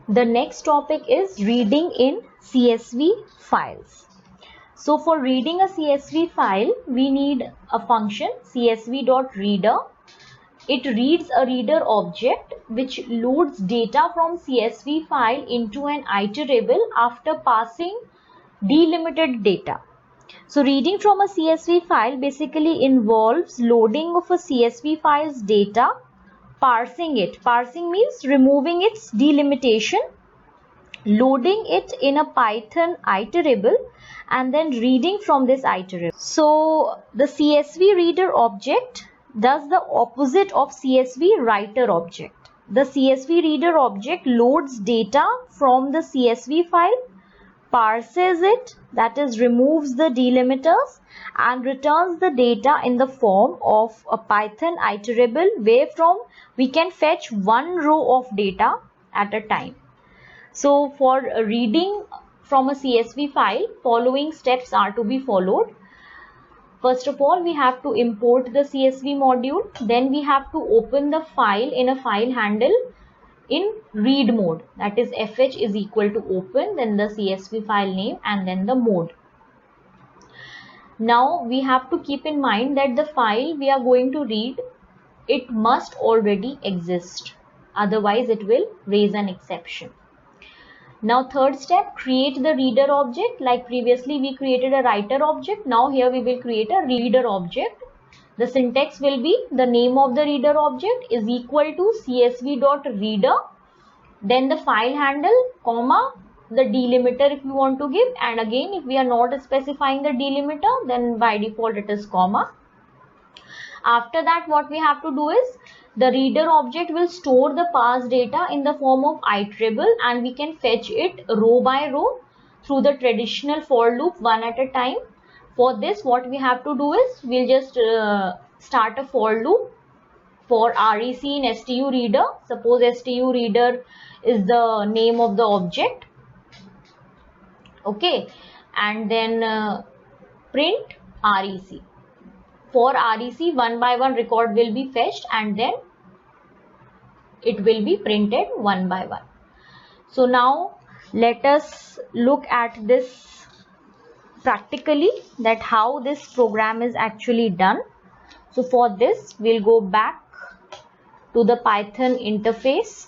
The next topic is reading in CSV files. So for reading a CSV file, we need a function csv.reader. It reads a reader object which loads data from CSV file into an iterable after passing delimited data. So reading from a CSV file basically involves loading of a CSV file's data, parsing it. Parsing means removing its delimitation, loading it in a Python iterable, and then reading from this iterable. So the CSV reader object does the opposite of CSV writer object. The CSV reader object loads data from the CSV file, parses it, that is removes the delimiters, and returns the data in the form of a Python iterable wherefrom we can fetch one row of data at a time. So for reading from a CSV file, following steps are to be followed. First of all, we have to import the CSV module. Then we have to open the file in a file handle in read mode. That is fh is equal to open, then the CSV file name, and then the mode. Now we have to keep in mind that the file we are going to read, it must already exist. Otherwise it will raise an exception. Now third step, create the reader object. Like previously we created a writer object. Now here we will create a reader object. The syntax will be the name of the reader object is equal to csv.reader, then the file handle, comma, the delimiter if you want to give, and again if we are not specifying the delimiter, then by default it is comma. After that, what we have to do is the reader object will store the parsed data in the form of iterable, and we can fetch it row by row through the traditional for loop one at a time. For this, what we have to do is we'll just start a for loop for rec in stu reader. Suppose stu reader is the name of the object. Okay, and then print rec. For rec, one by one record will be fetched and then it will be printed one by one. So now let us look at this practically, that how this program is actually done. So for this, we'll go back to the Python interface.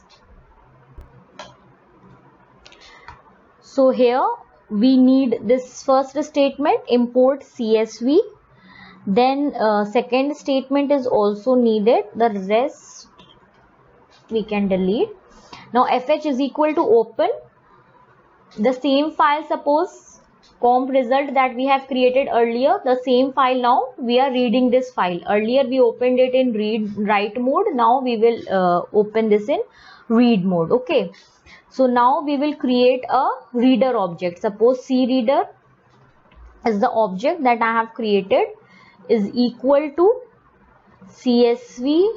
So here we need this first statement, import CSV. Then second statement is also needed. The rest we can delete. Now fh is equal to open the same file. Suppose comp result that we have created earlier, the same file, now we are reading this file. Earlier we opened it in write mode. Now we will open this in read mode. Okay. So now we will create a reader object. Suppose cReader is the object that I have created, is equal to csv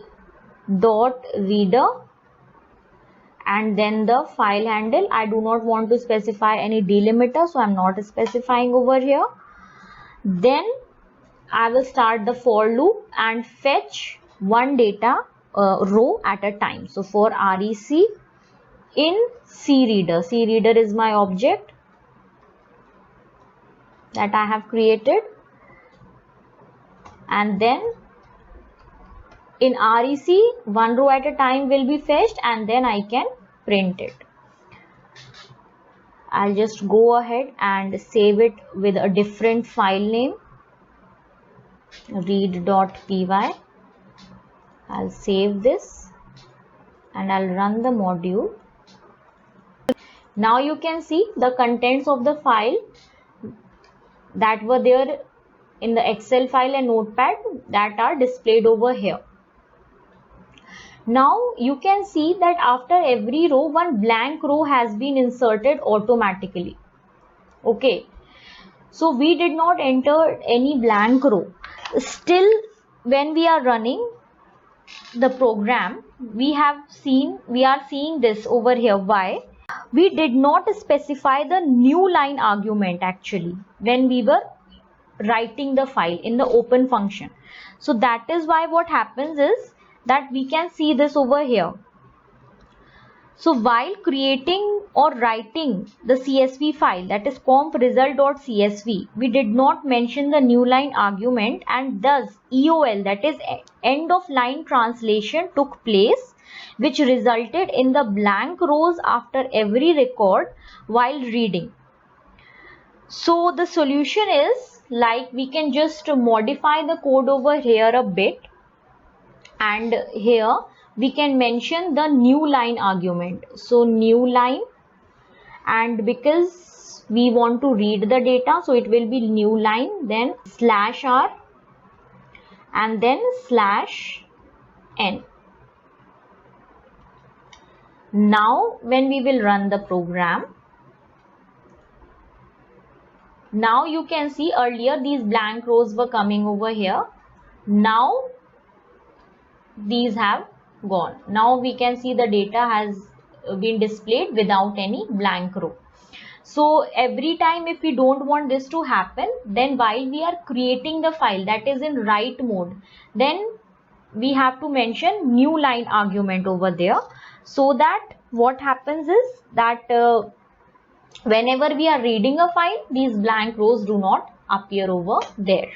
dot reader, and then the file handle. I do not want to specify any delimiter, so I am not specifying over here. Then I will start the for loop and fetch one data row at a time. So for rec in cReader, cReader is my object that I have created, and then in rec one row at a time will be fetched and then I can print it. I'll just go ahead and save it with a different file name, read.py. I'll save this and I'll run the module. Now you can see the contents of the file that were there in the Excel file and Notepad that are displayed over here. Now you can see that after every row, one blank row has been inserted automatically. Okay, so we did not enter any blank row. Still, when we are running the program, we are seeing this over here. Why? We did not specify the new line argument actually when we were writing the file in the open function. So that is why what happens is that we can see this over here. So while creating or writing the CSV file, that is comp_result.csv, we did not mention the new line argument, and thus EOL, that is end of line translation, took place, which resulted in the blank rows after every record while reading. So the solution is, like, we can just modify the code over here a bit, and here we can mention the new line argument. So new line, and because we want to read the data, so it will be new line, then /r, and then /n. Now when we will run the program, now you can see earlier these blank rows were coming over here. Now these have gone. Now we can see the data has been displayed without any blank row. So every time if we don't want this to happen, then while we are creating the file, that is in write mode, then we have to mention new line argument over there, so that what happens is that whenever we are reading a file, these blank rows do not appear over there.